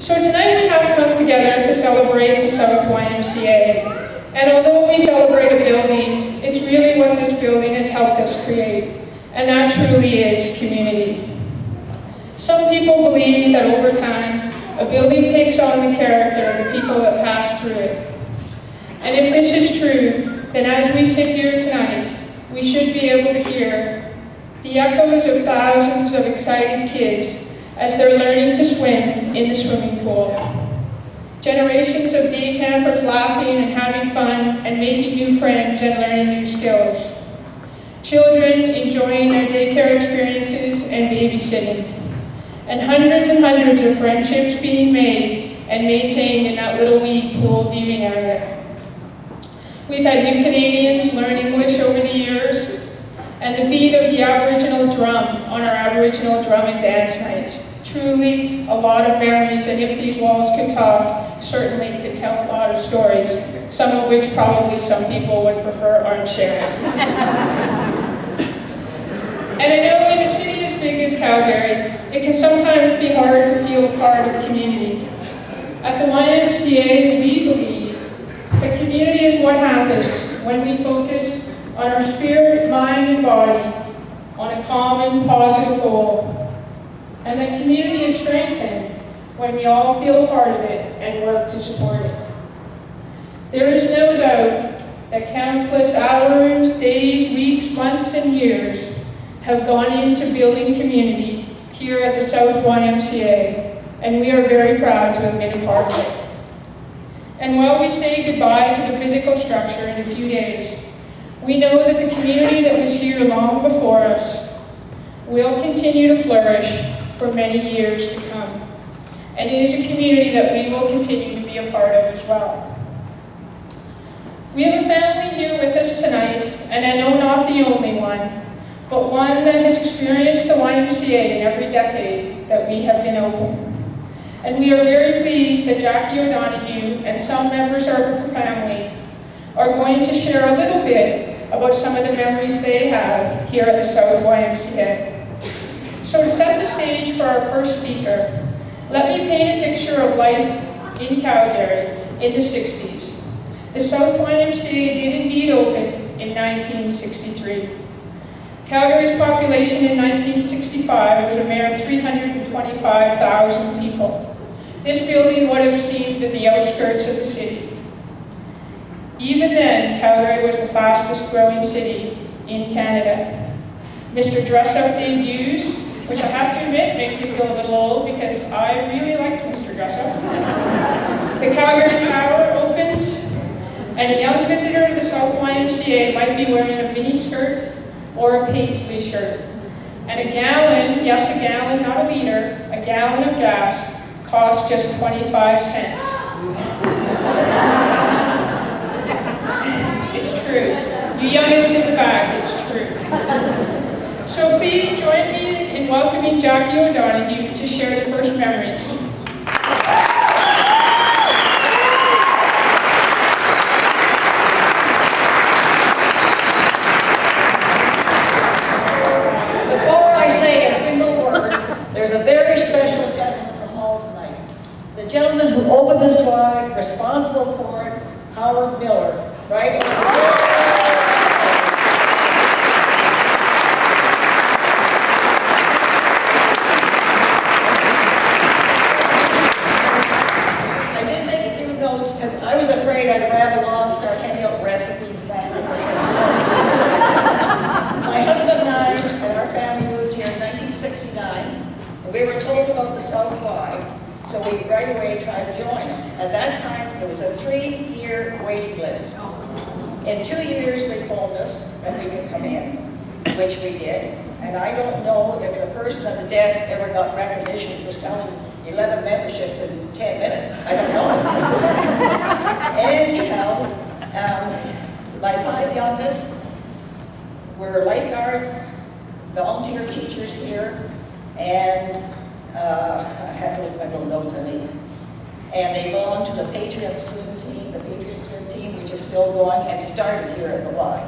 So tonight we have come together to celebrate the South YMCA. And although we celebrate a building, it's really what this building has helped us create. And that truly is community. Some people believe that over time, a building takes on the character of the people that pass through it. And if this is true, then as we sit here tonight, we should be able to hear the echoes of thousands of excited kids as they're learning to swim in the swimming pool. Generations of day campers laughing and having fun and making new friends and learning new skills. Children enjoying their daycare experiences and babysitting. And hundreds of friendships being made and maintained in that little wee pool viewing area. We've had new Canadians learn English over the years, and the beat of the Aboriginal drum on our Aboriginal drum and dance nights. Truly a lot of memories, and if these walls could talk, certainly could tell a lot of stories, some of which probably some people would prefer aren't sharing. And I know in a city as big as Calgary, it can sometimes be hard to feel part of community. At the YMCA, we believe that community is what happens when we focus on our spirit, mind, and body on a common, positive goal. And that community is strengthened when we all feel a part of it and work to support it. There is no doubt that countless hours, days, weeks, months, and years have gone into building community here at the South YMCA, and we are very proud to have been a part of it. And while we say goodbye to the physical structure in a few days, we know that the community that was here long before us will continue to flourish for many years to come. And it is a community that we will continue to be a part of as well. We have a family here with us tonight, and I know not the only one, but one that has experienced the YMCA in every decade that we have been open. And we are very pleased that Jacquie O'Donoghue and some members of her family are going to share a little bit about some of the memories they have here at the South YMCA. So to set the stage for our first speaker, let me paint a picture of life in Calgary in the 60s. The South YMCA did indeed open in 1963. Calgary's population in 1965 was a mere 325,000 people. This building would have seemed in the outskirts of the city. Even then, Calgary was the fastest growing city in Canada. Mr. Dress-Up debuts, which I have to admit makes me feel a little old because I really liked Mr. Dress-Up. The Calgary Tower opens, and a young visitor to the South YMCA might be wearing a mini skirt or a paisley shirt. And a gallon, yes a gallon, not a liter, a gallon of gas costs just 25 cents. It's true. You youngins in the back, it's true. So please join me in welcoming Jacquie O'Donoghue to share the first memories. Before I say a single word, there's a very special gentleman in the hall tonight. The gentleman who opened this wine, responsible for it, Howard Miller, right? Because I was afraid I'd grab along and start handing out recipes. My husband and I and our family moved here in 1969, and we were told about the South Y, so we right away tried to join. At that time, it was a 3-year waiting list. In 2 years, they phoned us that we could come in, which we did. And I don't know if the person at the desk ever got recognition for selling 11 memberships in 10 minutes. I don't know. Anyhow, my 5 youngest were lifeguards, volunteer teachers here, and I have to look at my little notes on me. And they belong to the Patriot swim team, which is still going and started here at the Y.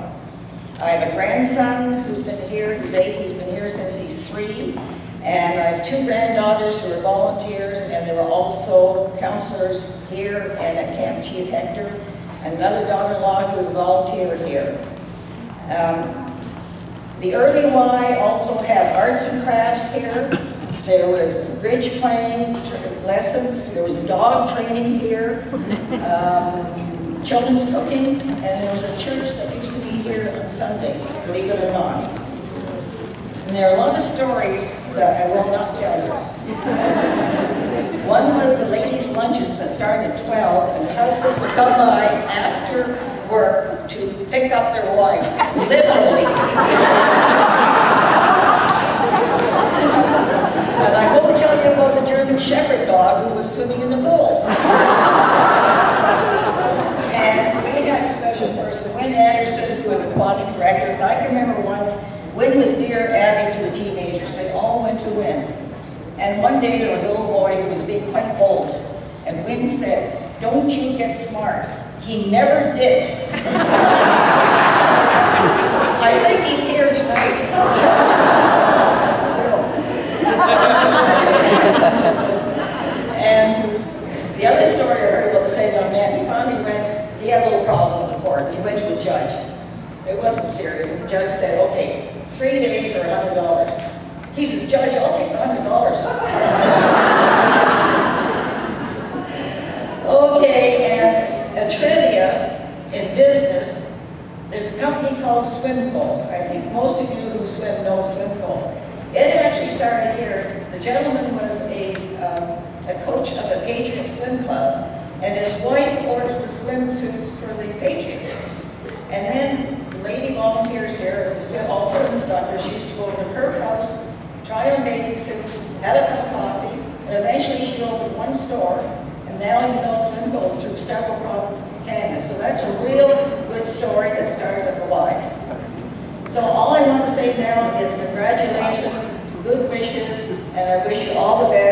I have a grandson who's been here, he's 8, he's been here since he's 3, And I have 2 granddaughters who are volunteers, and there were also counselors here and at Camp Chief Hector, and another daughter-in-law who was a volunteer here. The Early Y also had arts and crafts here. There was bridge playing lessons. There was dog training here, children's cooking, and there was a church that used to be here on Sundays, believe it or not. And there are a lot of stories that I will not tell you. One was the ladies' luncheons that started at 12, and husbands would come by after work to pick up their wife, literally. And I won't tell you about the German Shepherd dog who was swimming in the pool. And we had a special person, Wynn Anderson, who was aquatic director. And I can remember once, Wynn was dear Abby to the teenagers. They all went to Wynn. And one day there was a little boy who was being quite bold. And Wynn said, "Don't you get smart." He never did. I think he's here tonight. And the other story I heard about the same young man, he had a little problem in the court. He went to the judge. It wasn't serious. The judge said, "Okay, 3 days or $100. He says, "Judge, I'll take $100. Okay, and a trivia in business, there's a company called Swimco. I think most of you who swim know Swimco. It actually started here. The gentleman was a coach of the Patriot Swim Club, and his wife ordered the swimsuits for the Patriots. And then the lady volunteers here, also an instructor, she used to go to her house, try on bathing suits, had a cup of coffee, and eventually she opened one store, and now you know swim goes through several provinces in Canada. So that's a real good story that started at the Y. So all I want to say now is congratulations, good wishes, and I wish you all the best.